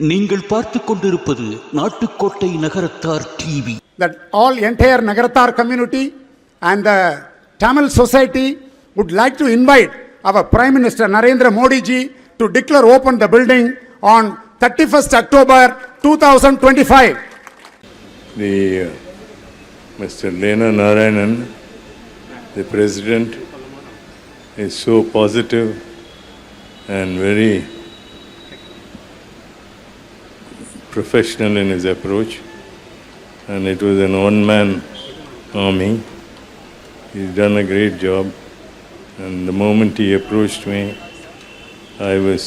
நீங்கள் பார்த்துக் கொண்டிருப்பது நாட்டுக்கோட்டை நகரத்தார் TV. That all entire Nagarattar community and the Tamil society would like to invite our Prime Minister Narendra Modi ji to declare open the building on 31st October 2025. Mr. Lena Narayanan, the President, is so positive and very professional in his approach, and it was an one-man army. He's done a great job, and the moment he approached me, I was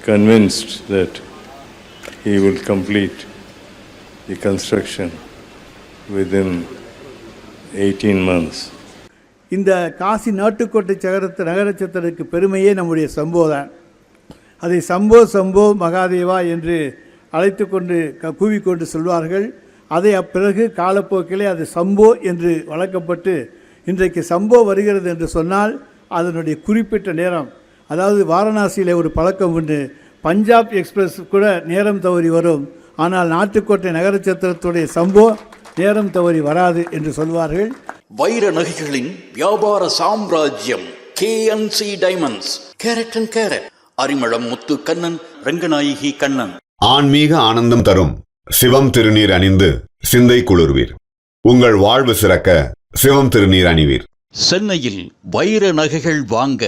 convinced that he will complete the construction within 18 months. இந்த காசி நாட்டுக்கோட்டை நகரச்சத்திரத்துக்கு பெருமையே நம்முடைய சம்போ தான். அதை சம்போ சம்போ மகாதேவா என்று அழைத்து கொண்டு கூவிக்கொண்டு சொல்வார்கள். அதை பிறகு காலப்போக்கிலே அது சம்போ என்று வழக்கப்பட்டு இன்றைக்கு சம்போ வருகிறது என்று சொன்னால் அதனுடைய குறிப்பிட்ட நேரம், அதாவது வாரணாசியில் ஒரு பழக்கம் உண்டு, பஞ்சாப் எக்ஸ்பிரஸ் கூட நேரம் தவறி வரும், ஆனால் நாட்டுக்கோட்டை நகரச்சத்திரத்துடைய சம்போ நேரம் தவறி வராது என்று சொல்வார்கள். வைர நகைகளின் வியாபார சாம்ராஜ்யம் KNC diamonds, carat and carat, Arimalam Muthu Kannan, Ranganayaki Kannan. ஆன்மீக ஆனந்தம் தரும் சிவம் திருநீர் அணிந்து சிந்தை குளிர்வீர். உங்கள் வாழ்வு சிறக்க சிவம் திருநீர் அணிவீர். சென்னையில் வைர நகைகள் வாங்க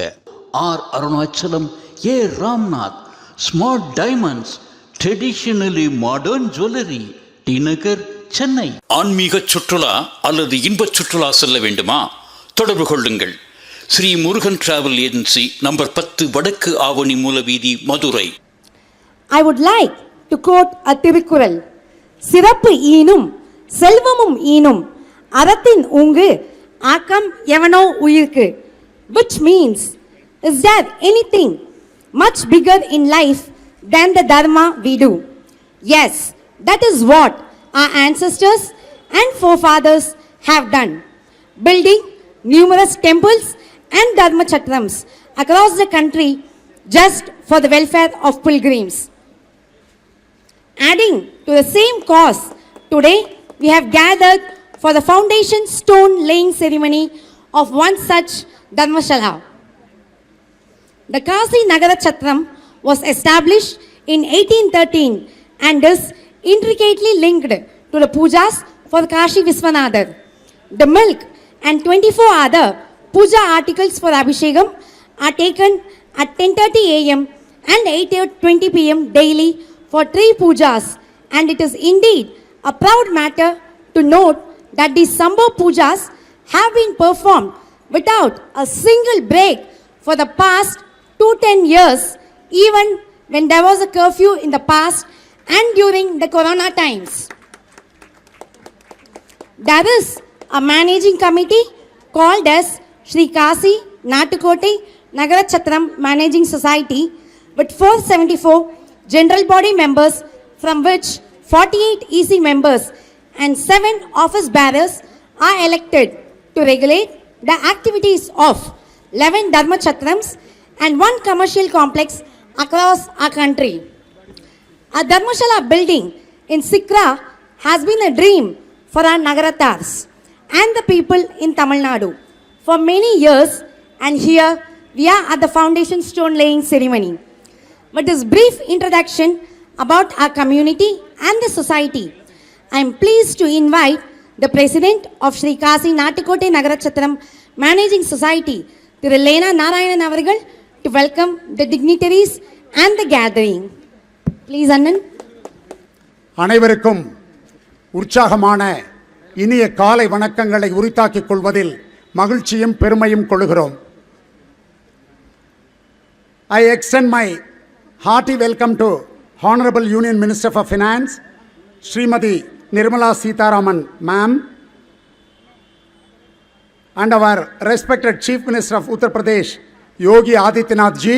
R Arunachalam, A Ramnath, smart diamonds, traditionally modern jewellery, T Nagar, Chennai. ஆன்மீக சுற்றுலா அல்லது இன்ப சுற்றுலா செல்ல வேண்டுமா? தொடர்பு கொள்ளுங்கள். Sri Murugan travel agency, number 10, வடக்கு ஆவணி மூலவீதி, Madurai. I would like to quote a Thirukkural. சிறப்பு ஈனும் செல்வமும் ஈனும் அறத்தின் ஊங்கு ஆக்கம் எவனோ உயிர்க்கு. Which means, is there anything much bigger in life than the dharma we do? Yes, that is what our ancestors and forefathers have done, building numerous temples and dharma chatrams across the country just for the welfare of pilgrims. Adding to the same cause, today we have gathered for the foundation stone laying ceremony of one such dharmashala. The Kasi Nagara Chatram was established in 1813 and is intricately linked to the pujas for Kashi Viswanatha. The milk and 24 other puja articles for Abhishekam are taken at 10:30 a.m. and 8:20 p.m. daily for 3 pujas, and it is indeed a proud matter to note that these Sambho pujas have been performed without a single break for the past 210 years, even when there was a curfew in the past and during the corona times. There is a managing committee called as Sri Kasi Natukottai Nagarachatram Managing Society with 474 general body members, from which 48 EC members and 7 office bearers are elected to regulate the activities of 11 Dharma Chatrams and 1 commercial complex across our country. A Dharmashala building in Sikra has been a dream for our Nagaratars and the people in Tamil Nadu for many years, and here we are at the foundation stone laying ceremony. With this brief introduction about our community and the society, I am pleased to invite the President of Sri Kasi Natukottai Nagarachatram Managing Society, Thiru Lena Narayanan avargal, to welcome the dignitaries and the gathering. Please, Annan. அனைவருக்கும் உற்சாகமான இனிய காலை வணக்கங்களை உரித்தாக்கிக் கொள்வதில் மகிழ்ச்சியும் பெருமையும் கொள்கிறோம். I extend my hearty welcome to Honorable Union Minister for Finance, Srimati Nirmala Sitharaman ma'am, and our respected Chief Minister of Uttar Pradesh, Yogi Adityanath ji.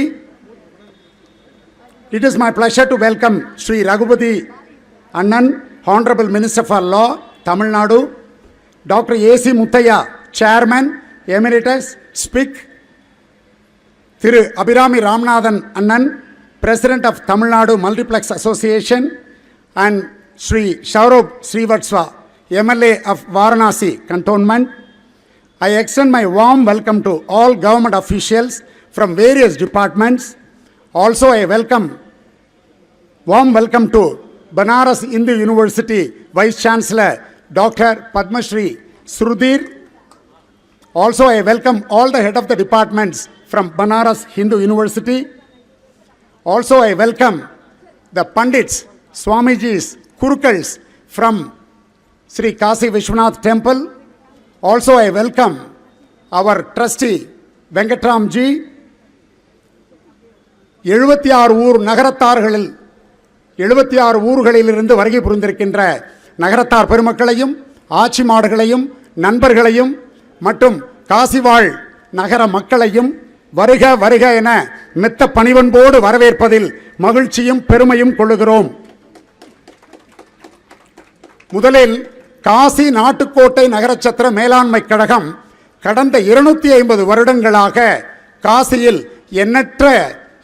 It is my pleasure to welcome Sri Raghupati Annan, Honorable Minister for Law, Tamil Nadu, Dr. A.C. Muthaiya, Chairman, Emeritus, Speak, Thiru Abhirami Ramanathan Annan, President of Tamil Nadu Multiplex Association, and Sri Shaurabh Srivatsva, MLA of Varanasi Cantonment. I extend my warm welcome to all government officials from various departments. Also, I warm welcome to Banaras Hindu University Vice Chancellor Dr. Padma Shri Srudhir. Also, I welcome all the head of the departments from Banaras Hindu University. Also, I welcome the Pandits, Swamijis, Kurukals from Sri Kasi Vishwanath Temple. Also, I welcome our trustee Venkatram Ji. 76 ஊர் நகரத்தார்களில் 76 ஊர்களிலிருந்து வருகை புரிந்திருக்கின்ற நகரத்தார் பெருமக்களையும் ஆட்சி மாடுகளையும் நண்பர்களையும் மற்றும் காசிவாழ் நகர மக்களையும் வருக வருக என மெத்த பணிவன்போடு வரவேற்பதில் மகிழ்ச்சியும் பெருமையும் கொள்ளுகிறோம். முதலில் காசி நாட்டுக்கோட்டை நகரச்சத்திர மேலாண்மை கழகம் கடந்த 250 வருடங்களாக காசியில் எண்ணற்ற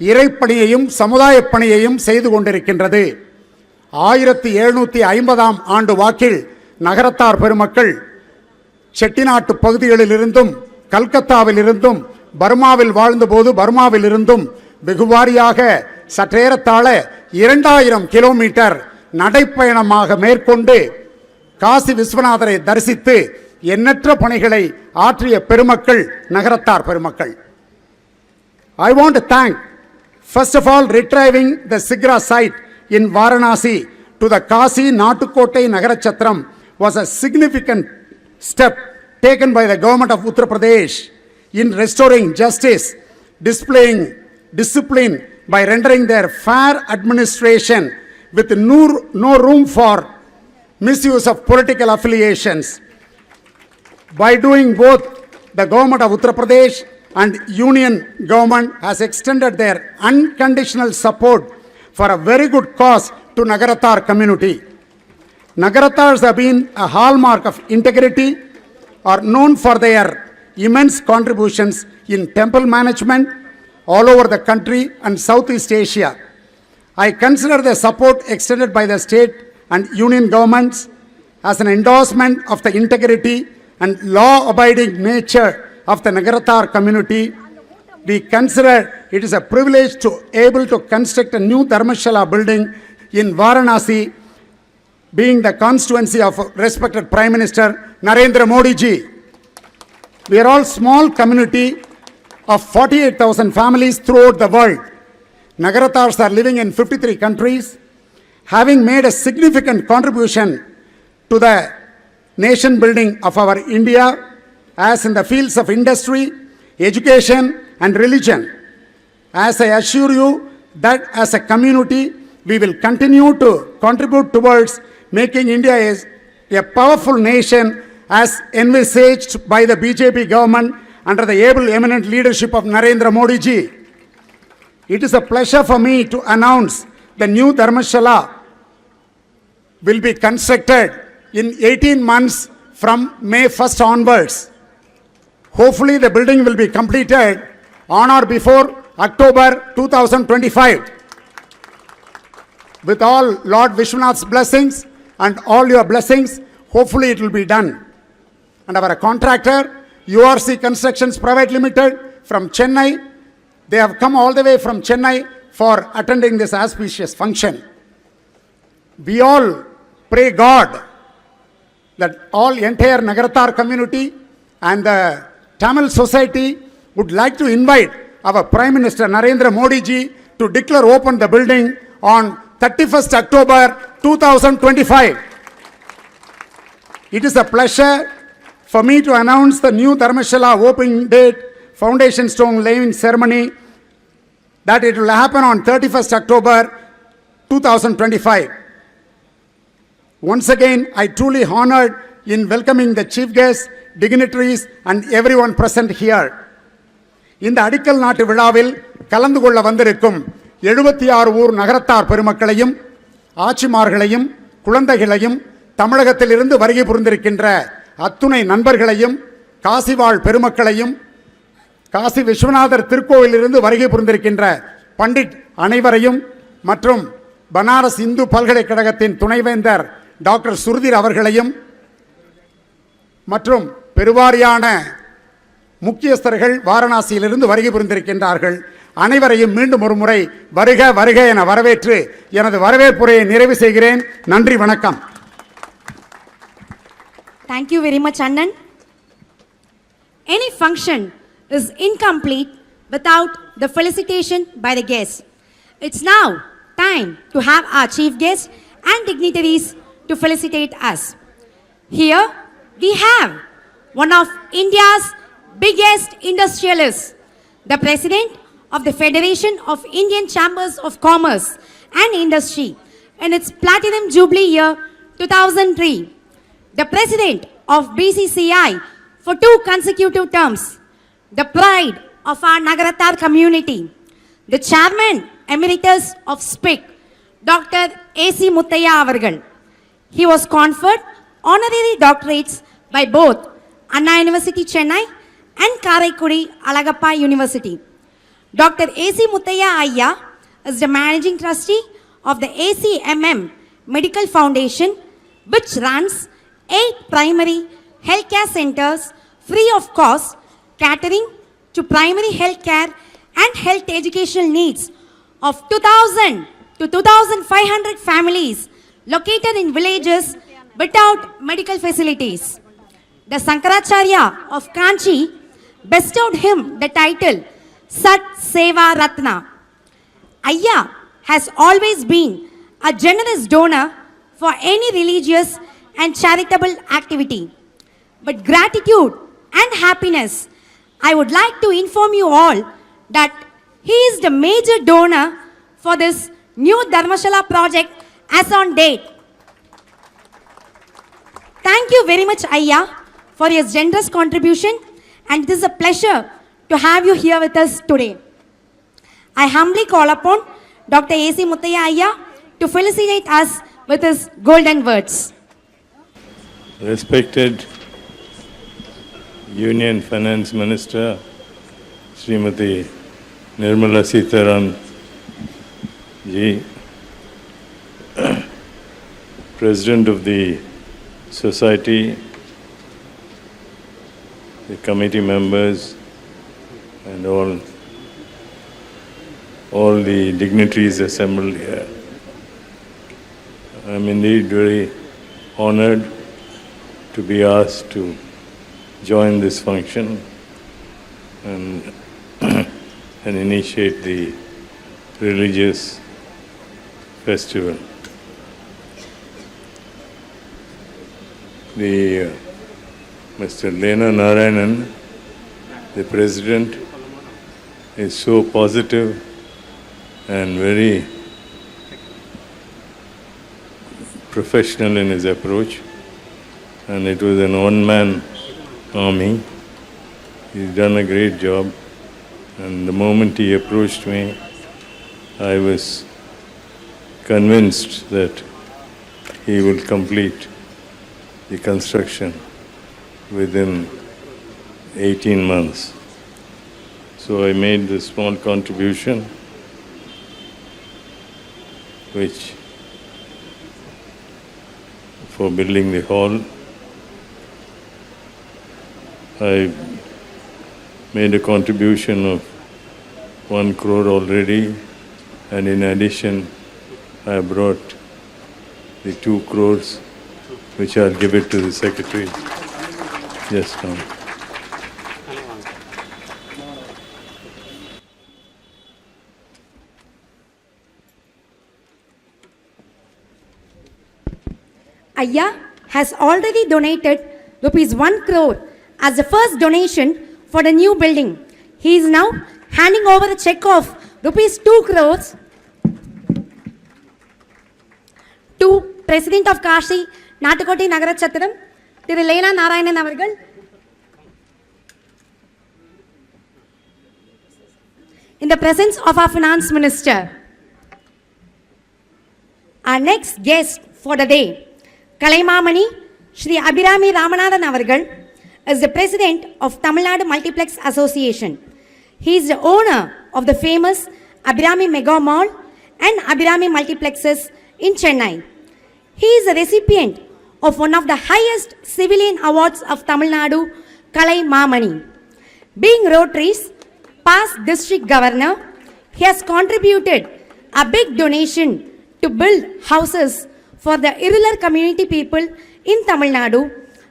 இறைப்பணியையும் சமுதாய பணியையும் செய்து கொண்டிருக்கின்றது. 1750ஆம் ஆண்டு வாக்கில் நகரத்தார் பெருமக்கள் செட்டிநாட்டு பகுதிகளிலிருந்தும் கல்கத்தாவிலிருந்தும் பர்மாவில் வாழ்ந்தபோது பர்மாவிலிருந்தும் வெகுவாரியாக சற்றேறத்தாழ 2000 கிலோமீட்டர் நடைப்பயணமாக மேற்கொண்டு காசி விஸ்வநாதரை தரிசித்து எண்ணற்ற பணிகளை ஆற்றிய பெருமக்கள் நகரத்தார் பெருமக்கள். I want to thank, first of all, retrieving the Sigra site in Varanasi to the Kasi Natukottai Nagarachatram was a significant step taken by the government of Uttar Pradesh in restoring justice, displaying discipline by rendering their fair administration with no room for misuse of political affiliations. By doing both, the government of Uttar Pradesh and union government has extended their unconditional support for a very good cause to Nagaratar community. Nagaratars have been a hallmark of integrity, are known for their immense contributions in temple management all over the country and Southeast Asia. I consider the support extended by the state and union governments as an endorsement of the integrity and law-abiding nature of the Nagaratar community. We consider it is a privilege to able to construct a new Dharmashala building in Varanasi, being the constituency of respected Prime Minister Narendra Modi ji. We are all small community of 48,000 families throughout the world. Nagaratars are living in 53 countries, having made a significant contribution to the nation building of our India, as in the fields of industry, education and religion. As I assure you that as a community, we will continue to contribute towards making India a powerful nation as envisaged by the BJP government under the able eminent leadership of Narendra Modi ji. It is a pleasure for me to announce the new Dharmashala will be constructed in 18 months from May 1st onwards. Hopefully the building will be completed on or before October 2025. With all Lord Vishwanath's blessings and all your blessings, hopefully it will be done. And our contractor, URC Constructions Private Limited from Chennai, they have come all the way from Chennai for attending this auspicious function. We all pray God that all entire Nagaratar community and the Tamil society would like to invite our Prime Minister Narendra Modi ji to declare open the building on 31st October 2025. It is a pleasure for me to announce the new Dharmashala opening date, foundation stone laying ceremony, that it will happen on 31st October 2025. Once again, I truly honored in welcoming the chief guests, dignitaries and everyone present here. இந்த அடிக்கல் நாட்டு விழாவில் கலந்து கொள்ள வந்திருக்கும் 76 ஊர் நகரத்தார் பெருமக்களையும் ஆட்சிமார்களையும் குழந்தைகளையும் தமிழகத்திலிருந்து வருகை புரிந்திருக்கின்ற அத்துணை நண்பர்களையும் காசிவாழ் பெருமக்களையும் காசி விஸ்வநாதர் திருக்கோவிலிருந்து வருகை புரிந்திருக்கின்ற பண்டிட் அனைவரையும் மற்றும் பனாரஸ் இந்து பல்கலைக்கழகத்தின் துணைவேந்தர் டாக்டர் சுருதிர் அவர்களையும் மற்றும் பெருவாரியான முக்கியஸ்தர்கள் வாரணாசியிலிருந்து வருகை புரிந்திருக்கின்றார்கள். அனைவரையும் மீண்டும் ஒரு முறை வருக வருக என வரவேற்று எனது வரவேற்புரையை நிறைவு செய்கிறேன். நன்றி, வணக்கம். Thank you very much, Annan. Any function is incomplete without the felicitation by the guests. It's now time to have our chief guests and dignitaries to felicitate us. Here we have one of India's biggest industrialists, the President of the Federation of Indian Chambers of Commerce and Industry in its Platinum Jubilee year 2003, the President of BCCI for 2 consecutive terms, the pride of our Nagaratar community, the Chairman Emeritus of SPIC, Dr. A.C. Muthaiya avargal. He was conferred honorary doctorates by both Anna University Chennai and Karaikudi Alagappa University. Dr. A.C. Muthaiya Ayya is the Managing Trustee of the ACMM Medical Foundation, which runs 8 primary healthcare centers free of cost, catering to primary health care and health educational needs of 2,000 to 2,500 families located in villages without medical facilities. The Sankaracharya of Kanchi bestowed him the title Sat Seva Ratna. Ayya has always been a generous donor for any religious and charitable activity. But gratitude and happiness, I would like to inform you all that he is the major donor for this new Dharmashala project as on date. Thank you very much, Ayya, for your generous contribution, and it is a pleasure to have you here with us today. I humbly call upon Dr. A.C. Muthaiya Ayya to felicitate us with his golden words. Respected Union Finance Minister Srimati Nirmala Sitharaman ji, President of the Society, the committee members, and all the dignitaries assembled here. I am indeed very honored to be asked to join this function and initiate the religious festival. Mr. Lena Narayanan, the President, is so positive and very professional in his approach, and it was an one-man army. He's done a great job, and the moment he approached me, I was convinced that he will complete the construction within 18 months. So I made this small contribution, which for building the hall. I made a contribution of 1 crore already, and in addition, I brought the 2 crores, which I'll give it to the secretary just now. Ayya has already donated rupees 1 crore as the first donation for the new building. He is now handing over a check of rupees 2 crores to President of Kashi Natukoti Nagarachatram, Thiru Lena Narayanan avargal. In the presence of our Finance Minister. Our next guest for the day, Kalaimamani Shri Abhirami Ramanathan avargal, is the President of Tamil Nadu Multiplex Association. He is the owner of the famous Abhirami Mega Mall and Abhirami Multiplexes in Chennai. He is a recipient of one of the highest civilian awards of Tamil Nadu, Kalai Mamani. Being Rotary's past district governor, he has contributed a big donation to build houses for the irregular community people in Tamil Nadu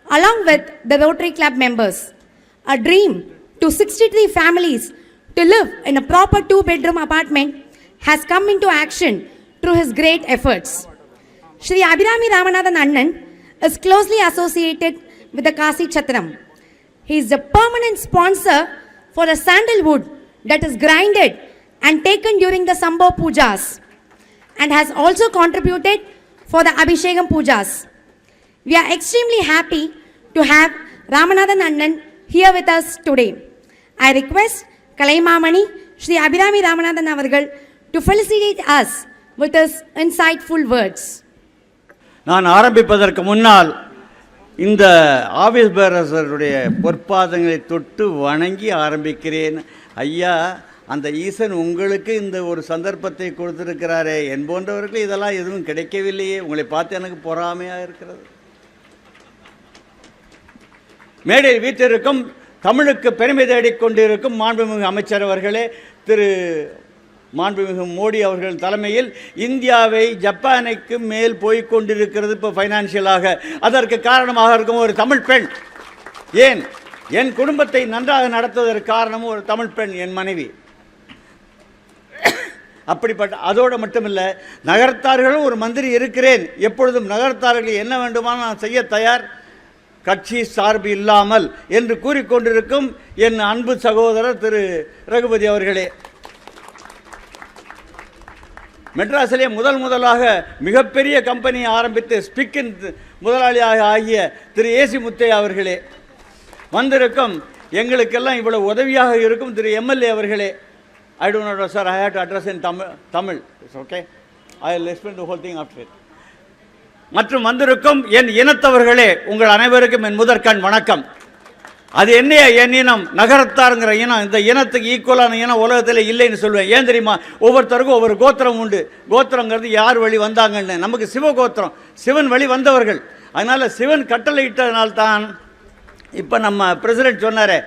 along with the Rotary Club members. A dream to 63 families to live in a proper 2-bedroom apartment has come into action through his great efforts. Shri Abhirami Ramanathan Annan is closely associated with the Kasi Chatram. He is the permanent sponsor for the sandalwood that is grinded and taken during the Sambho Pujas and has also contributed for the Abhishekam Pujas. We are extremely happy to have Ramanathan Annan here with us today. I request Kalaimamani Shri Abhirami Ramanathan avargal to felicitate us with his insightful words. நான் ஆரம்பிப்பதற்கு முன்னால் இந்த office பேரரசருடைய பொற்பாதங்களை தொட்டு வணங்கி ஆரம்பிக்கிறேன். ஐயா, அந்த ஈசன் உங்களுக்கு இந்த ஒரு சந்தர்ப்பத்தை கொடுத்திருக்கிறாரே, என் போன்றவர்கள் இதெல்லாம் எதுவும் கிடைக்கவில்லையே, உங்களை பார்த்து எனக்கு பொறாமையாக இருக்கிறது. மேடையில் வீற்றிருக்கும் தமிழுக்கு பெருமை தேடிக் கொண்டிருக்கும் மாண்புமிகு அமைச்சர் அவர்களே, திரு மாண்புமிகு மோடி அவர்கள் தலைமையில் இந்தியாவை ஜப்பானுக்கு மேல் போய்கொண்டிருக்கிறது இப்போ ஃபைனான்சியலாக. அதற்கு காரணமாக இருக்கும் ஒரு தமிழ் பெண். ஏன் என் குடும்பத்தை நன்றாக நடத்துவதற்கு காரணமும் ஒரு தமிழ் பெண், என் மனைவி. அப்படிப்பட்ட அதோடு மட்டுமில்லை, நகரத்தார்களும் ஒரு மந்திரி இருக்கிறேன். எப்பொழுதும் நகரத்தார்கள் என்ன வேண்டுமானால் நான் செய்ய தயார், கட்சி சார்பு இல்லாமல் என்று கூறிக்கொண்டிருக்கும் என் அன்பு சகோதரர் திரு ரகுபதி அவர்களே, மெட்ராஸிலே முதலாக மிகப்பெரிய கம்பெனியை ஆரம்பித்து ஸ்பிக்கின் முதலாளியாக ஆகிய திரு ஏசி முத்தையா அவர்களே, வந்திருக்கும் எங்களுக்கெல்லாம் இவ்வளவு உதவியாக இருக்கும் திரு எம்எல்ஏ அவர்களே. I do not know, sir, I have to address in Tamil. It's okay. I will explain the whole thing after it. மற்றும் வந்திருக்கும் என் இனத்தவர்களே, உங்கள் அனைவருக்கும் என் முதற்கண் வணக்கம். அது என்ன என் இனம், நகரத்தாருங்கிற இனம். இந்த இனத்துக்கு ஈக்குவலான இனம் உலகத்தில் இல்லைன்னு சொல்லுவேன். ஏன் தெரியுமா? ஒவ்வொருத்தருக்கும் ஒவ்வொரு கோத்திரம் உண்டு. கோத்திரங்கிறது யார் வழி வந்தாங்கன்னு. நமக்கு சிவகோத்திரம், சிவன் வழி வந்தவர்கள். அதனால் சிவன் கட்டளையிட்டதுனால்தான் இப்போ நம்ம பிரசிடென்ட் சொன்னார்,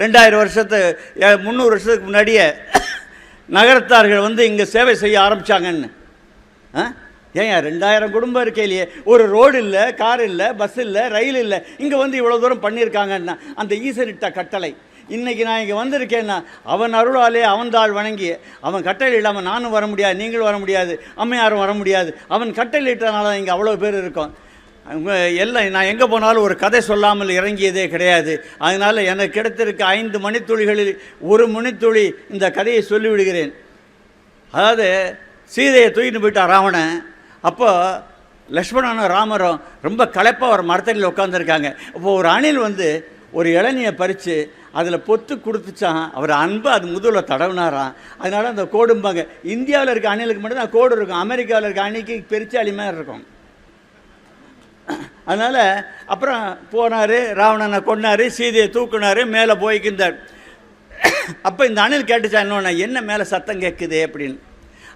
2000 வருஷத்து 300 வருஷத்துக்கு முன்னாடியே நகரத்தார்கள் வந்து இங்கே சேவை செய்ய ஆரம்பித்தாங்கன்னு. ஏன் 2000 குடும்பம் இருக்கையிலேயே ஒரு ரோடு இல்லை, கார் இல்லை, பஸ் இல்லை, ரயில் இல்லை, இங்கே வந்து இவ்வளோ தூரம் பண்ணியிருக்காங்கன்னா அந்த ஈசனிட்ட கட்டளை. இன்றைக்கி நான் இங்கே வந்திருக்கேன்னா அவன் அருளாலே அவன் தாள் வணங்கி, அவன் கட்டளை இல்லாமல் நானும் வர முடியாது, நீங்களும் வர முடியாது, அம்மையாரும் வர முடியாது. அவன் கட்டளை இட்டனால தான் இங்கே அவ்வளோ பேர் இருக்கோம். எல்லாம் நான் எங்கே போனாலும் ஒரு கதை சொல்லாமல் இறங்கியதே கிடையாது. அதனால் எனக்கு கிடைத்திருக்க 5 மணித்துளிகளில் 1 மணித்துளி இந்த கதையை சொல்லிவிடுகிறேன். அதாவது சீதையை தூக்கிட்டு போயிட்டான் ராவணன். அப்போ லக்ஷ்மணனும் ராமரும் ரொம்ப களைப்பாக ஒரு மரத்தடியில் உட்காந்துருக்காங்க. அப்போது ஒரு அணில் வந்து ஒரு இளநியை பறித்து அதில் பொத்து கொடுத்துச்சான். அவர் அன்பு அது முதுகில் தடவினாராம். அதனால் அந்த கோடும்பாங்க. இந்தியாவில் இருக்க அணிலுக்கு மட்டும்தான் கோடு இருக்கும், அமெரிக்காவில் இருக்க அணிக்கு பெருச்சாளி மாதிரி இருக்கும். அதனால் அப்புறம் போனார், ராவணனை கொண்டார், சீதையை தூக்குனார், மேலே போய்க்கிந்தார். அப்போ இந்த அணில் கேட்டுச்சா இன்னொன்று, என்ன மேலே சத்தம் கேட்குது அப்படின்னு.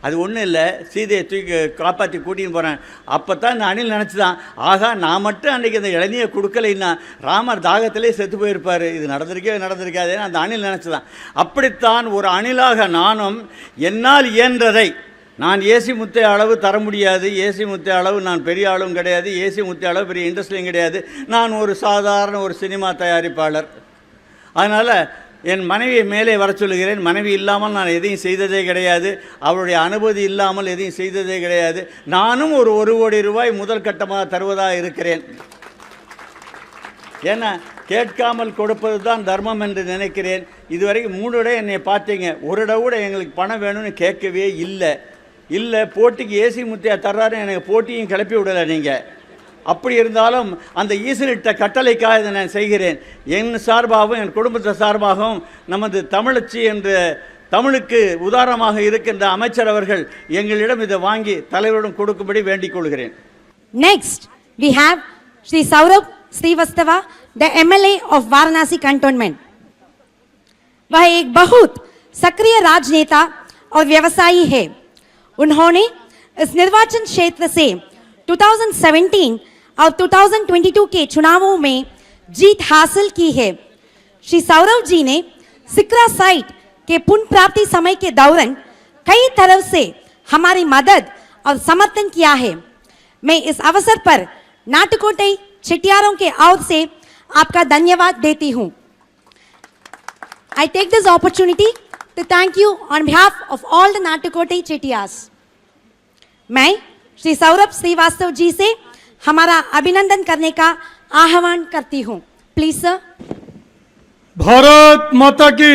அது ஒன்றும் இல்லை, சீதையை தூக்கி காப்பாற்றி கூட்டின்னு போகிறேன். அப்போ தான் இந்த அணில் நினச்சிதான், ஆகா நான் மட்டும் அன்றைக்கி அந்த இளநியை கொடுக்கலைன்னா ராமர் தாகத்திலே செத்து போயிருப்பார், இது நடந்திருக்காதேன்னு அந்த அணில் நினச்சிதான். அப்படித்தான் ஒரு அணிலாக நானும் என்னால் இயன்றதை, நான் ஏசி முத்தைய அளவு தர முடியாது, ஏசி முத்தைய அளவு நான் பெரிய ஆளும் கிடையாது, ஏசி முத்தைய அளவு பெரிய இண்டஸ்ட்ரியும் கிடையாது, நான் ஒரு சாதாரண ஒரு சினிமா தயாரிப்பாளர். அதனால் என் மனைவியை மேலே வர சொல்லுகிறேன். மனைவி இல்லாமல் நான் எதையும் செய்ததே கிடையாது, அவருடைய அனுமதி இல்லாமல் எதையும் செய்ததே கிடையாது. நானும் ஒரு 1 கோடி ரூபாய் முதல் கட்டமாக தருவதாக இருக்கிறேன். ஏன்னா கேட்காமல் கொடுப்பது தான் தர்மம் என்று நினைக்கிறேன். இதுவரைக்கும் 3 தடவை என்னை பார்த்தீங்க, ஒரு தடவை கூட எங்களுக்கு பணம் வேணும்னு கேட்கவே இல்லை. போட்டிக்கு ஏசி முத்தையா தர்றாரு, எனக்கு போட்டியும் கிளப்பி விடலை நீங்கள். அப்படி இருந்தாலும் அந்த ஈசனிட்ட கட்டளைக்காக இதை நான் செய்கிறேன். என் சார்பாகவும் என் குடும்பத்தை சார்பாகவும் நமது தமிழச்சி என்ற தமிழுக்கு உதாரணமாக இருக்கின்ற அமைச்சர் அவர்கள் எங்களிடம் இதை வாங்கி தலைவரிடம் கொடுக்கும்படி வேண்டிக் கொள்கிறேன். Next, we have Shri Saurabh Srivastava, the MLA of Varanasi Cantonment. वह एक बहुत सक्रिय राजनेता और व्यवसायी है। उन्होंने इस निर्वाचन क्षेत्र से 2017 और 2022 के चुनावों में जीत हासिल की है। श्री सौरभ जी ने सिकरा साइट के पुनः प्राप्ति समय के दौरान कई तरफ से हमारी मदद और समर्थन किया है। मैं इस अवसर पर नाटकोटे चेटियारों के ओर से आपका धन्यवाद देती हूँ। I take this opportunity to thank you on behalf of all the नाटकोटे चेटियार्स। मैं श्री सौरभ श्रीवास्तव जी से हमारा अभिनंदन करने का आह्वान करती हूँ। Please sir. भारत माता की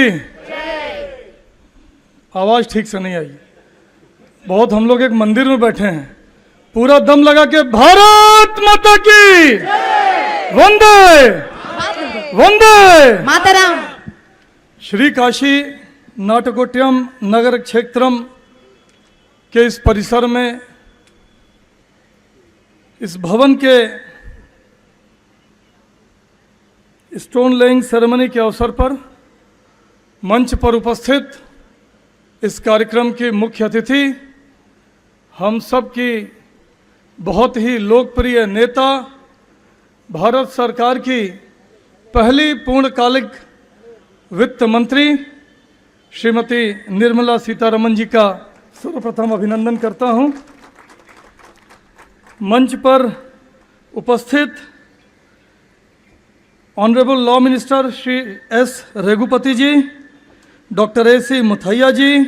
आवाज ठीक से नहीं आई। बहुत हम लोग एक मंदिर में बैठे हैं, पूरा दम लगा के भारत माता की वंदे वंदे मातरम। श्री काशी नाटकोट्यम नगर क्षेत्रम के इस परिसर में, इस भवन के स्टोन लेइंग सेरेमनी के अवसर पर मंच पर उपस्थित इस कार्यक्रम के मुख्य अतिथि, हम सब की बहुत ही लोकप्रिय नेता, भारत सरकार की पहली पूर्णकालिक वित्त मंत्री श्रीमती निर्मला सीतारमण जी का सर्वप्रथम अभिनंदन करता हूं। मंच पर उपस्थित honourable law minister Shri S Raghupathi ji, doctor AC Muthiah ji,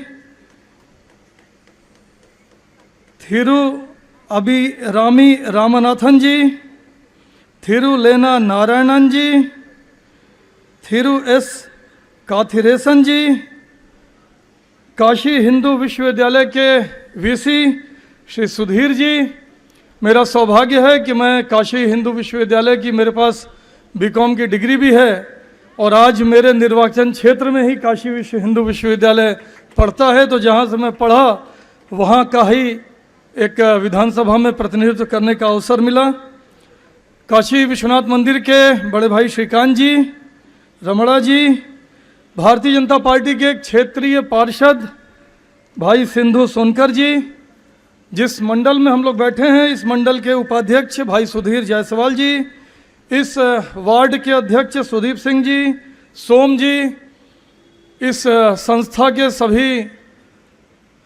Thiru Abhirami Ramanathan ji, Thiru Lena Narayanan जी, थिरु S काथिरेसन जी, काशी हिंदू विश्वविद्यालय के VC श्री सुधीर जी। मेरा सौभाग्य है कि मैं काशी हिंदू विश्वविद्यालय की, मेरे पास BCom की डिग्री भी है और आज मेरे निर्वाचन क्षेत्र में ही काशी हिंदू विश्वविद्यालय पढ़ता है। तो जहाँ से मैं पढ़ा वहाँ का ही एक विधानसभा में प्रतिनिधित्व करने का अवसर मिला। काशी विश्वनाथ मंदिर के बड़े भाई श्रीकांत जी, रमणा जी, भारतीय जनता पार्टी के क्षेत्रीय पार्षद भाई सिंधु सोनकर जी, जिस मंडल में हम लोग बैठे हैं इस मंडल के उपाध्यक्ष भाई सुधीर जायसवाल जी, इस वार्ड के अध्यक्ष सुदीप सिंह जी, सोम जी, इस संस्था के सभी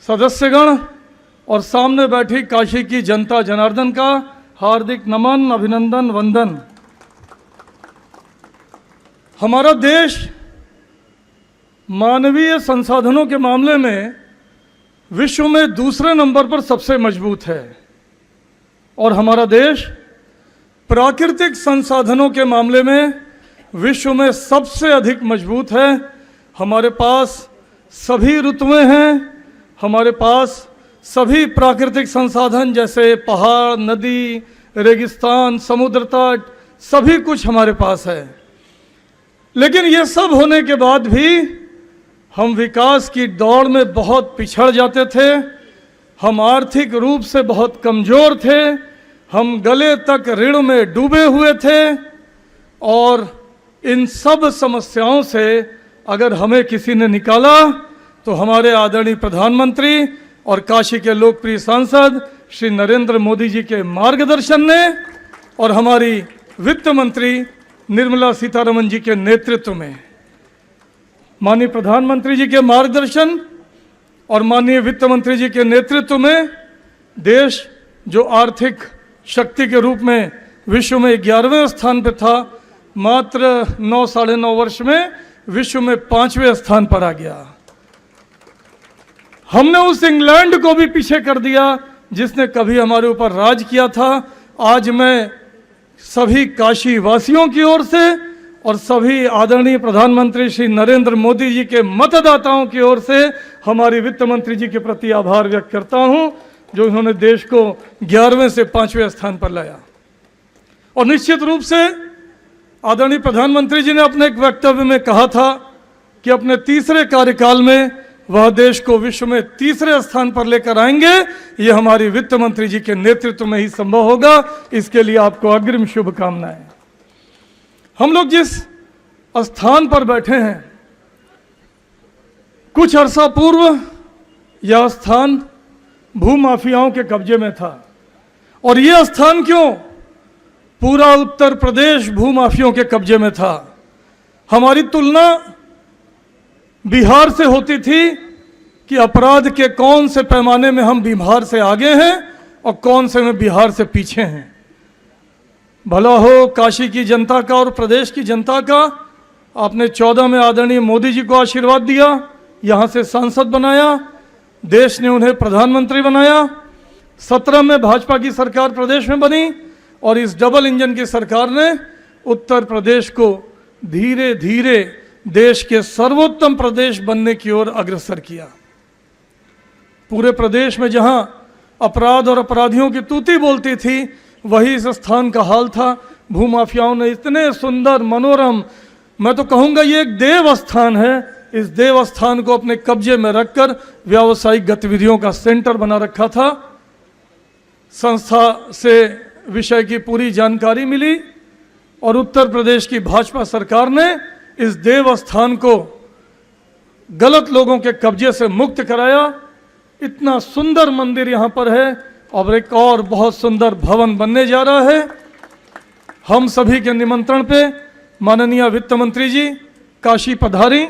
सदस्यगण और सामने बैठी काशी की जनता जनार्दन का हार्दिक नमन, अभिनंदन, वंदन। हमारा देश मानवीय संसाधनों के मामले में विश्व में दूसरे नंबर पर सबसे मजबूत है और हमारा देश प्राकृतिक संसाधनों के मामले में विश्व में सबसे अधिक मजबूत है। हमारे पास सभी ऋतुएं हैं, हमारे पास सभी प्राकृतिक संसाधन जैसे पहाड़, नदी, रेगिस्तान, समुद्र तट, सभी कुछ हमारे पास है। लेकिन ये सब होने के बाद भी हम विकास की दौड़ में बहुत पिछड़ जाते थे। हम आर्थिक रूप से बहुत कमज़ोर थे, हम गले तक ऋण में डूबे हुए थे और इन सब समस्याओं से अगर हमें किसी ने निकाला तो हमारे आदरणीय प्रधानमंत्री और काशी के लोकप्रिय सांसद श्री नरेंद्र मोदी जी के मार्गदर्शन ने और हमारी वित्त मंत्री निर्मला सीतारमण जी के नेतृत्व में, माननीय प्रधानमंत्री जी के मार्गदर्शन और माननीय वित्त मंत्री जी के नेतृत्व में देश जो आर्थिक शक्ति के रूप में विश्व में 11वें स्थान पर था, मात्र 9 साढ़े 9 वर्ष में विश्व में 5वें स्थान पर आ गया। हमने उस इंग्लैंड को भी पीछे कर दिया जिसने कभी हमारे ऊपर राज किया था। आज मैं सभी काशी वासियों की ओर से और सभी आदरणीय प्रधानमंत्री श्री नरेंद्र मोदी जी के मतदाताओं की ओर से हमारी वित्त मंत्री जी के प्रति आभार व्यक्त करता हूं, जो उन्होंने देश को 11वें से 5वें स्थान पर लाया। और निश्चित रूप से आदरणीय प्रधानमंत्री जी ने अपने एक वक्तव्य में कहा था कि अपने तीसरे कार्यकाल में वह देश को विश्व में तीसरे स्थान पर लेकर आएंगे। ये हमारी वित्त मंत्री जी के नेतृत्व में ही संभव होगा। इसके लिए आपको अग्रिम शुभकामनाएं। हम लोग जिस स्थान पर बैठे हैं, कुछ अरसा पूर्व यह स्थान भूमाफियाओं के कब्जे में था। और यह स्थान क्यों? पूरा उत्तर प्रदेश भूमाफियाओं के कब्जे में था। हमारी तुलना बिहार से होती थी कि अपराध के कौन से पैमाने में हम बिहार से आगे हैं और कौन से में बिहार से पीछे हैं। भला हो काशी की जनता का और प्रदेश की जनता का। आपने 14 में आदरणीय मोदी जी को आशीर्वाद दिया, यहाँ से सांसद बनाया, देश ने उन्हें प्रधानमंत्री बनाया। 17 में भाजपा की सरकार प्रदेश में बनी और इस डबल इंजन की सरकार ने उत्तर प्रदेश को धीरे धीरे देश के सर्वोत्तम प्रदेश बनने की ओर अग्रसर किया। पूरे प्रदेश में जहां अपराध और अपराधियों की तूती बोलती थी, वही इस स्थान का हाल था। भूमाफियाओं ने इतने सुंदर मनोरम, मैं तो कहूँगा ये एक देव स्थान है, इस देव स्थान को अपने कब्जे में रखकर व्यावसायिक गतिविधियों का सेंटर बना रखा था। संस्था से विषय की पूरी जानकारी मिली और उत्तर प्रदेश की भाजपा सरकार ने इस देव स्थान को गलत लोगों के कब्जे से मुक्त कराया। इतना सुंदर मंदिर यहाँ पर है और एक और बहुत सुंदर भवन बनने जा रहा है। हम सभी के निमंत्रण पे माननीय वित्त मंत्री जी काशी पधारी,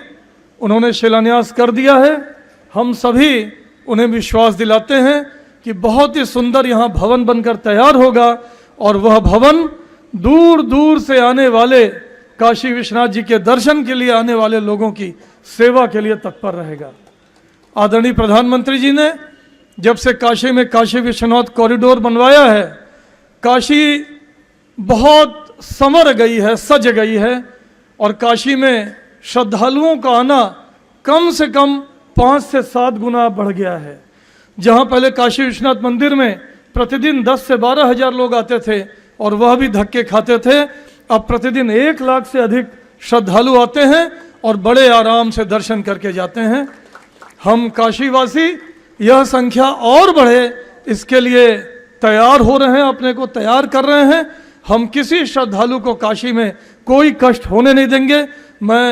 उन्होंने शिलान्यास कर दिया है। हम सभी उन्हें विश्वास दिलाते हैं कि बहुत ही सुंदर यहाँ भवन बनकर तैयार होगा और वह भवन दूर दूर से आने वाले काशी विश्वनाथ जी के दर्शन के लिए आने वाले लोगों की सेवा के लिए तत्पर रहेगा। आदरणीय प्रधानमंत्री जी ने जब से काशी में काशी विश्वनाथ कॉरिडोर बनवाया है, काशी बहुत संवर गई है, सज गई है और काशी में श्रद्धालुओं का आना कम से कम 5 से 7 गुना बढ़ गया है। जहां पहले काशी विश्वनाथ मंदिर में प्रतिदिन 10 से 12 हजार लोग आते थे और वह भी धक्के खाते थे, अब प्रतिदिन 1 लाख से अधिक श्रद्धालु आते हैं और बड़े आराम से दर्शन करके जाते हैं। हम काशीवासी यह संख्या और बढ़े इसके लिए तैयार हो रहे हैं, अपने को तैयार कर रहे हैं। हम किसी श्रद्धालु को काशी में कोई कष्ट होने नहीं देंगे। मैं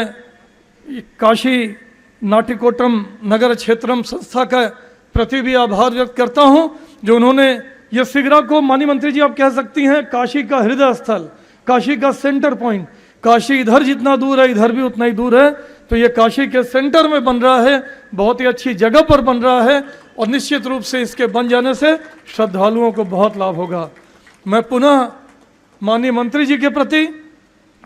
काशी नाटिकोटम नगर क्षेत्रम संस्था का प्रति भी आभार व्यक्त करता हूं, जो उन्होंने ये सिगरा को, माननीय मंत्री जी आप कह सकती हैं, काशी का हृदय स्थल, काशी का सेंटर पॉइंट, काशी इधर जितना दूर है इधर भी उतना ही दूर है, तो ये काशी के सेंटर में बन रहा है, बहुत ही अच्छी जगह पर बन रहा है और निश्चित रूप से इसके बन जाने से श्रद्धालुओं को बहुत लाभ होगा। मैं पुनः माननीय मंत्री जी के प्रति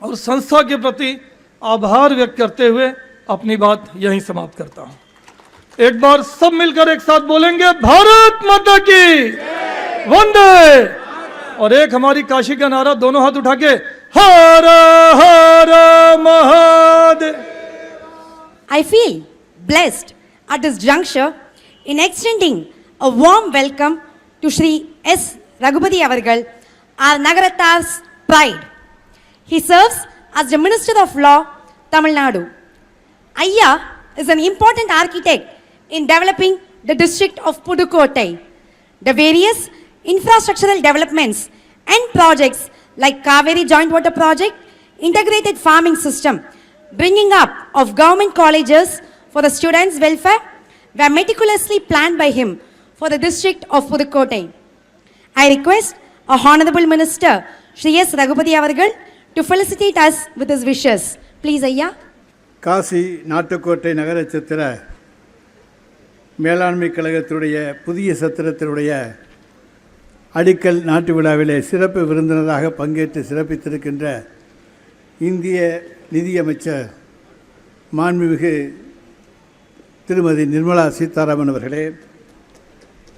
और संस्था के प्रति आभार व्यक्त करते हुए अपनी बात यहीं समाप्त करता हूं। एक बार सब मिलकर एक साथ बोलेंगे, भारत माता की वंदे, और एक हमारी काशी का नारा, दोनों हाथ उठा के, हर हर Mahadev. I feel blessed at this juncture in extending a warm welcome to Shri S. Raghupati Avargal, our Nagaratta's pride. He serves as the Minister of Law, Tamil Nadu. Ayya is an important architect in developing the district of Pudukkottai. The various infrastructural developments and projects like Kaveri Joint Water Project, integrated farming system, bringing up of government colleges for the students' welfare were meticulously planned by him for the district of Pudukkottai. I request our Honorable Minister, Shri S. Raghupati Avargal, to felicitate us with his wishes. Please, Ayya. Kashi Nattukottai நகர சத்திர மேலாண்மை கழகத்தினுடைய புதிய சத்திரத்தினுடைய அடிக்கல் நாட்டு விழாவிலே சிறப்பு விருந்தினராக பங்கேற்று சிறப்பித்திருக்கின்ற இந்திய நிதியமைச்சர் மாண்புமிகு திருமதி நிர்மலா சீதாராமன் அவர்களே,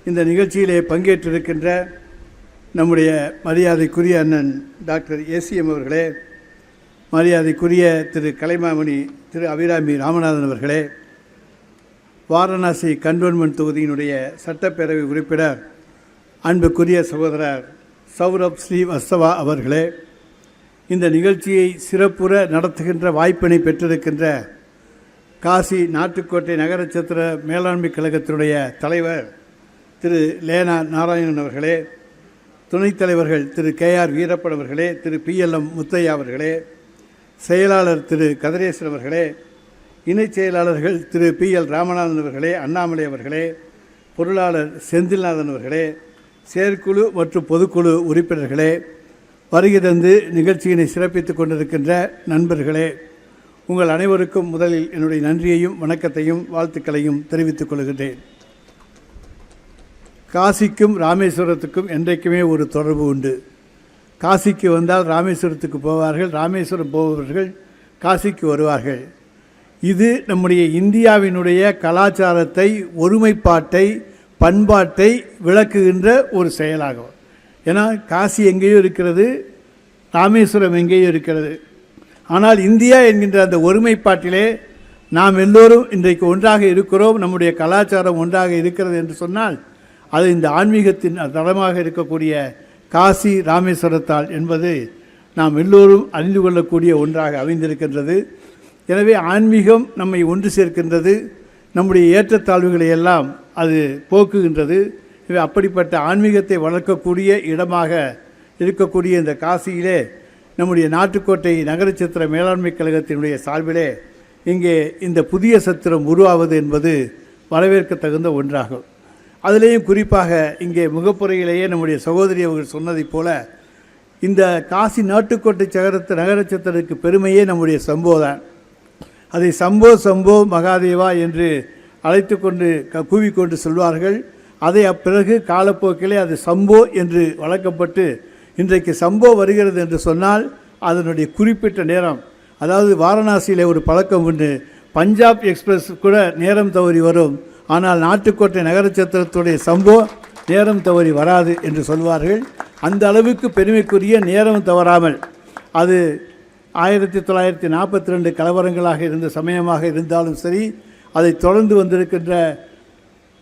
இந்த நிகழ்ச்சியிலே பங்கேற்றிருக்கின்ற நம்முடைய மரியாதைக்குரிய அண்ணன் டாக்டர் ஏசிஎம் அவர்களே, மரியாதைக்குரிய திரு கலைமாமணி திரு அபிராமி ராமநாதன் அவர்களே, வாரணாசி கண்டோன்மெண்ட் தொகுதியினுடைய சட்டப்பேரவை உறுப்பினர் அன்புக்குரிய சகோதரர் சௌரப் ஸ்ரீவஸ்தவா அவர்களே, இந்த நிகழ்ச்சியை சிறப்புற நடத்துகின்ற வாய்ப்பினை பெற்றிருக்கின்ற காசி நாட்டுக்கோட்டை நகர சத்திர மேலாண்மை கழகத்தினுடைய தலைவர் திரு லேனா நாராயணன் அவர்களே, துணைத் தலைவர்கள் திரு KR வீரப்பன் அவர்களே, திரு PLM முத்தையா அவர்களே, செயலாளர் திரு கதிரேசன் அவர்களே, இணைச் செயலாளர்கள் திரு PL ராமநாதன் அவர்களே, அண்ணாமலை அவர்களே, பொருளாளர் செந்தில்நாதன் அவர்களே, செயற்குழு மற்றும் பொதுக்குழு உறுப்பினர்களே, வருகை தந்து நிகழ்ச்சியினை சிறப்பித்துக் கொண்டிருக்கின்ற நண்பர்களே, உங்கள் அனைவருக்கும் முதலில் என்னுடைய நன்றியையும் வணக்கத்தையும் வாழ்த்துக்களையும் தெரிவித்துக் கொள்கின்றேன். காசிக்கும் ராமேஸ்வரத்துக்கும் என்றைக்குமே ஒரு தொடர்பு உண்டு. காசிக்கு வந்தால் ராமேஸ்வரத்துக்கு போவார்கள், ராமேஸ்வரம் போபவர்கள் காசிக்கு வருவார்கள். இது நம்முடைய இந்தியாவினுடைய கலாச்சாரத்தை, ஒருமைப்பாட்டை, பண்பாட்டை விளக்குகின்ற ஒரு செயலாகும். ஏன்னா காசி எங்கேயோ இருக்கிறது, ராமேஸ்வரம் எங்கேயோ இருக்கிறது. ஆனால் இந்தியா என்கின்ற அந்த ஒருமைப்பாட்டிலே நாம் எல்லோரும் இன்றைக்கு ஒன்றாக இருக்கிறோம், நம்முடைய கலாச்சாரம் ஒன்றாக இருக்கிறது என்று சொன்னால் அது இந்த ஆன்மீகத்தின் தளமாக இருக்கக்கூடிய காசி ராமேஸ்வரத்தால் என்பது நாம் எல்லோரும் அறிந்து கொள்ளக்கூடிய ஒன்றாக அமைந்திருக்கின்றது. எனவே ஆன்மீகம் நம்மை ஒன்று சேர்க்கின்றது, நம்முடைய ஏற்றத்தாழ்வுகளை எல்லாம் அது போக்குகின்றது. எனவே அப்படிப்பட்ட ஆன்மீகத்தை வளர்க்கக்கூடிய இடமாக இருக்கக்கூடிய இந்த காசியிலே நம்முடைய நாட்டுக்கோட்டை நகர சத்திர மேலாண்மை கழகத்தினுடைய சார்பிலே இங்கே இந்த புதிய சத்திரம் உருவாவது என்பது வரவேற்க தகுந்த ஒன்றாகும். அதிலேயும் குறிப்பாக இங்கே முகப்புறையிலேயே நம்முடைய சகோதரி அவர்கள் சொன்னதைப் போல இந்த காசி நாட்டுக்கோட்டை நகர சத்திரத்துக்கு பெருமையே நம்முடைய சம்போ தான். அதை சம்போ சம்போ மகாதேவா என்று அழைத்து கொண்டு கூவிக்கொண்டு சொல்வார்கள். அதை அப்பிறகு காலப்போக்கிலே அது சம்போ என்று வழக்கப்பட்டு இன்றைக்கு சம்போ வருகிறது என்று சொன்னால் அதனுடைய குறிப்பிட்ட நேரம், அதாவது வாரணாசியிலே ஒரு பழக்கம் உண்டு, பஞ்சாப் எக்ஸ்பிரஸ் கூட நேரம் தவறி வரும், ஆனால் நாட்டுக்கோட்டை நகர சத்திரத்துடைய சம்போ நேரம் தவறி வராது என்று சொல்வார்கள். அந்த அளவுக்கு பெருமைக்குரிய நேரம் தவறாமல், அது 1942 கலவரங்களாக இருந்த சமயமாக இருந்தாலும் சரி, அதை தொடர்ந்து வந்திருக்கின்ற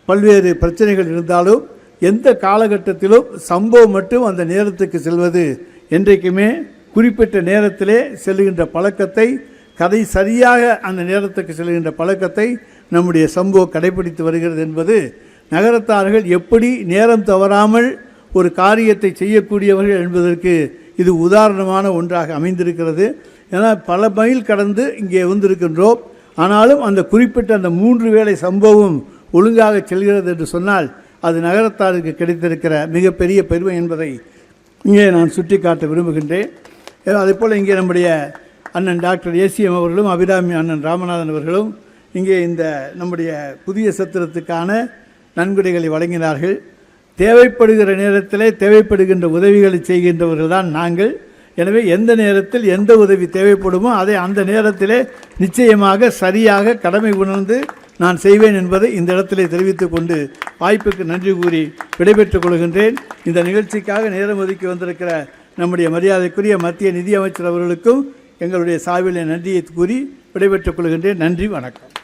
பல்வேறு பிரச்சனைகள் இருந்தாலும் எந்த காலகட்டத்திலும் சம்போ மட்டும் அந்த நேரத்துக்கு செல்வது என்றைக்குமே குறிப்பிட்ட நேரத்திலே செல்லுகின்ற பழக்கத்தை, கதை சரியாக அந்த நேரத்துக்கு செல்கின்ற பழக்கத்தை நம்முடைய சம்போ கடைபிடித்து வருகிறது என்பது நகரத்தார்கள் எப்படி நேரம் தவறாமல் ஒரு காரியத்தை செய்யக்கூடியவர்கள் என்பதற்கு இது உதாரணமான ஒன்றாக அமைந்திருக்கிறது. ஏன்னா பல மைல் கடந்து இங்கே வந்திருக்கின்றோம், ஆனாலும் அந்த குறிப்பிட்ட அந்த 3 வேளை சம்பவம் ஒழுங்காக செல்கிறது என்று சொன்னால் அது நகரத்தாருக்கு கிடைத்திருக்கிற மிகப்பெரிய பெருமை என்பதை இங்கே நான் சுட்டிக்காட்ட விரும்புகின்றேன். அதேபோல் இங்கே நம்முடைய அண்ணன் டாக்டர் ஏசிஎம் அவர்களும் அபிராமி அண்ணன் ராமநாதன் அவர்களும் இங்கே இந்த நம்முடைய புதிய சத்திரத்துக்கான நன்கொடைகளை வழங்கினார்கள். தேவைப்படுகிற நேரத்தில் தேவைப்படுகின்ற உதவிகளை செய்கின்றவர்கள் தான் நாங்கள். எனவே எந்த நேரத்தில் எந்த உதவி தேவைப்படுமோ அதை அந்த நேரத்திலே நிச்சயமாக சரியாக கடமை உணர்ந்து நான் செய்வேன் என்பதை இந்த இடத்திலே தெரிவித்துக் கொண்டு வாய்ப்புக்கு நன்றி கூறி விடைபெற்றுக் கொள்கின்றேன். இந்த நிகழ்ச்சிக்காக நேரம் ஒதுக்கி வந்திருக்கிற நம்முடைய மரியாதைக்குரிய மத்திய நிதியமைச்சர் அவர்களுக்கும் எங்களுடைய சார்பிலே நன்றியை கூறி விடைபெற்றுக் கொள்கின்றேன். நன்றி, வணக்கம்.